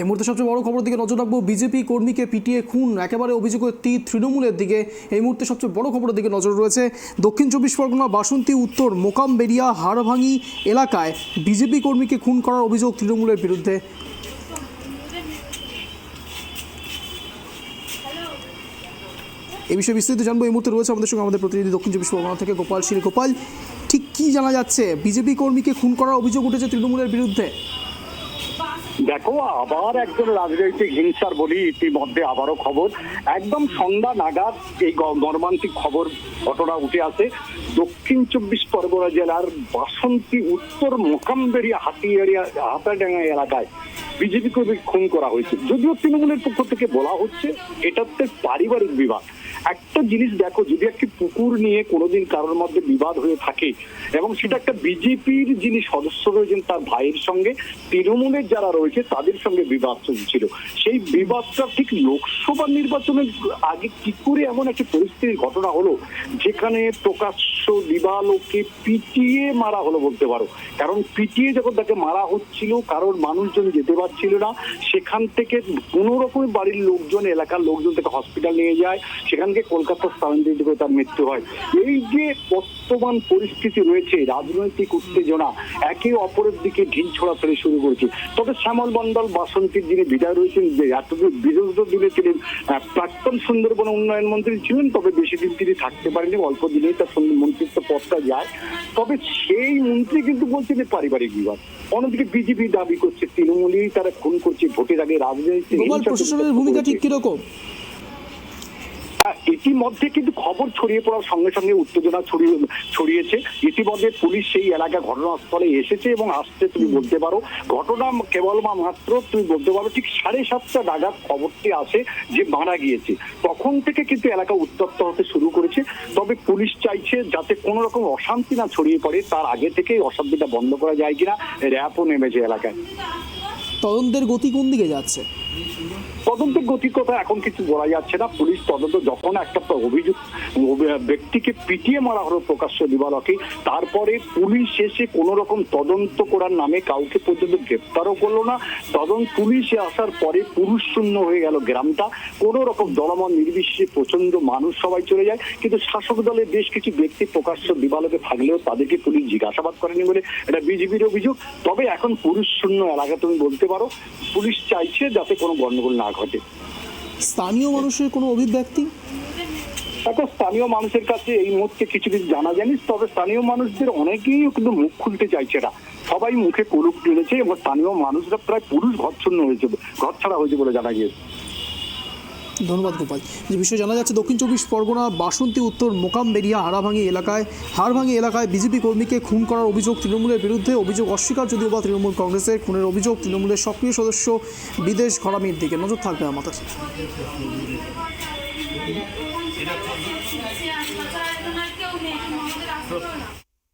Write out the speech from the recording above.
এই মুহূর্তে সবচেয়ে বড় খবর দিকে নজর রাখবো। বিজেপি কর্মীকে পিটিয়ে খুন, একেবারে অভিযোগের তীর তৃণমূলের দিকে। এই মুহূর্তে সবচেয়ে বড় খবরের দিকে নজর রয়েছে। দক্ষিণ চব্বিশ পরগনা বাসন্তী উত্তর মোকামবেড়িয়া হাড়ভাঙি এলাকায় বিজেপি কর্মীকে খুন করার অভিযোগ তৃণমূলের বিরুদ্ধে। এই বিষয়ে বিস্তারিত জানবো। এই মুহূর্তে রয়েছে আমাদের সঙ্গে আমাদের প্রতিনিধি দক্ষিণ চব্বিশ পরগনা থেকে গোপাল শীল। গোপাল, ঠিক কি জানা যাচ্ছে? বিজেপি কর্মীকে খুন করার অভিযোগ উঠেছে তৃণমূলের বিরুদ্ধে। দেখো, আবার একজন রাজনৈতিক হিংসার বলি ইতিমধ্যে আবারও খবর। একদম সন্ধ্যা নাগাদ এই মর্মান্তিক খবর ঘটনা উঠে আসে। দক্ষিণ চব্বিশ পরগনা জেলার বাসন্তী উত্তর মোকামবেড়িয়া হাতাডাঙ্গা এলাকায় বিজেপি কর্মী খুন করা হয়েছে। যদিও তৃণমূলের পক্ষ থেকে বলা হচ্ছে এটাতে পারিবারিক বিবাদ। একটা জিনিস দেখো, যদি একটি পুকুর নিয়ে কোনোদিন কারোর মধ্যে বিবাদ হয়ে থাকে এবং সেটা একটা বিজেপির যিনি সদস্য রয়েছেন তার ভাইয়ের সঙ্গে তৃণমূলের যারা রয়েছে তাদের সঙ্গে বিবাদ চলছিল, সেই বিবাদটা ঠিক লোকসভা নির্বাচনের আগে কি করে এমন একটি পরিস্থিতির ঘটনা হলো যেখানে প্রকাশ্য দিবালোকে পিটিয়ে মারা হলো বলতে পারো। কারণ পিটিয়ে যখন তাকে মারা হচ্ছিল, কারণ মানুষজন যেতে পারছিল না, সেখান থেকে কোনো রকমের বাড়ির লোকজন, এলাকার লোকজন তাকে হসপিটাল নিয়ে যায়, সেখান থেকে কলকাতা স্থানান্তরিত করে তার মৃত্যু হয়। এই যে বর্তমান পরিস্থিতি রয়েছে, রাজনৈতিক উত্তেজনা একে অপরের দিকে ঢিল ছোড়াছড়ি শুরু করেছে। তবে শ্যামল মন্ডল বাসন্তীর যিনি বিদায় রয়েছেন, যে এতদিন বিরোধী দিনে তিনি প্রাক্তন সুন্দরবন উন্নয়ন মন্ত্রী ছিলেন, তবে বেশি দিন তিনি থাকতে পারেনি, অল্প দিনেই তার মন্ত্রিত্ব পদটা যায়। তবে সেই মন্ত্রী কিন্তু বলছেন পারিবারিক বিবাদ। অন্যদিকে বিজেপি দাবি করছে তৃণমূলই তারা খুন করছে। ভোটের আগে রাজনৈতিক প্রশাসনের ভূমিকা ঠিক কিরকম? ইতিমধ্যে কিন্তু খবর ছড়িয়ে পড়ার সঙ্গে সঙ্গে উত্তেজনা ছড়িয়েছে। ইতিমধ্যে পুলিশ সেই এলাকা ঘটনাস্থলে এসেছে এবং আসছে। তুমি বলতে পারো ঘটনা কেবল মাত্র তুমি বলতে পারো ঠিক 7:30 নাগাদ খবরটি আসে যে মারা গিয়েছে। তখন থেকে কিন্তু এলাকা উত্তপ্ত হতে শুরু করেছে। তবে পুলিশ চাইছে যাতে কোনো রকম অশান্তি না ছড়িয়ে পড়ে, তার আগে থেকেই অশান্তিটা বন্ধ করা যায় কিনা। র্যাবও নেমেছে এলাকায়। তদন্তের গতি কোন দিকে যাচ্ছে? তদন্তের গতির কথা এখন কিছু বলা যাচ্ছে না। পুলিশ তদন্ত, যখন একটা অভিযুক্ত ব্যক্তিকে পিটিয়ে মারা হলো প্রকাশ্য দিবালোকে, তারপরে পুলিশ এসে কোন রকম তদন্ত করার নামে কাউকে পর্যন্ত গ্রেপ্তারও করলো না। পুলিশে আসার পরে পুরুষ শূন্য হয়ে গেল গ্রামটা। কোন রকম দলমত নির্বিশেষে প্রচন্ড মানুষ সবাই চলে যায়। কিন্তু শাসক দলের বেশ কিছু ব্যক্তি প্রকাশ্য দিবালোকে থাকলেও তাদেরকে পুলিশ জিজ্ঞাসাবাদ করেনি বলে এটা বিজেপির অভিযোগ। তবে এখন পুরুষ শূন্য এলাকা তুমি বলতে পারো। পুলিশ চাইছে যাতে কোনো গন্ডগোল না ঘটে। স্থানীয় মানুষের কোনো অভিব্যক্তি? দেখো, স্থানীয় মানুষের কাছে এই মুহূর্তে কিছু জানা যায়নি। তবে স্থানীয় মানুষদের অনেকেই কিন্তু মুখ খুলতে চাইছে না। সবাই মুখে কলুক টেনেছে এবং স্থানীয় মানুষরা প্রায় পুরুষ ঘরছন্ন হয়েছে, ঘর ছাড়া হয়েছে বলে জানা গিয়েছে। ধন্যবাদ গোপাল। যে বিষয়ে জানা যাচ্ছে, দক্ষিণ চব্বিশ পরগনা বাসন্তী উত্তর মোকামবেড়িয়া হাড়ভাঙি এলাকায় বিজেপি কর্মীকে খুন করার অভিযোগ তৃণমূলের বিরুদ্ধে। অভিযোগ অস্বীকার যদিও বা তৃণমূল কংগ্রেসের। খুনের অভিযোগ তৃণমূলের সক্রিয় সদস্য বিদেশ ঘরামির দিকে। নজর থাকবে আমাদের।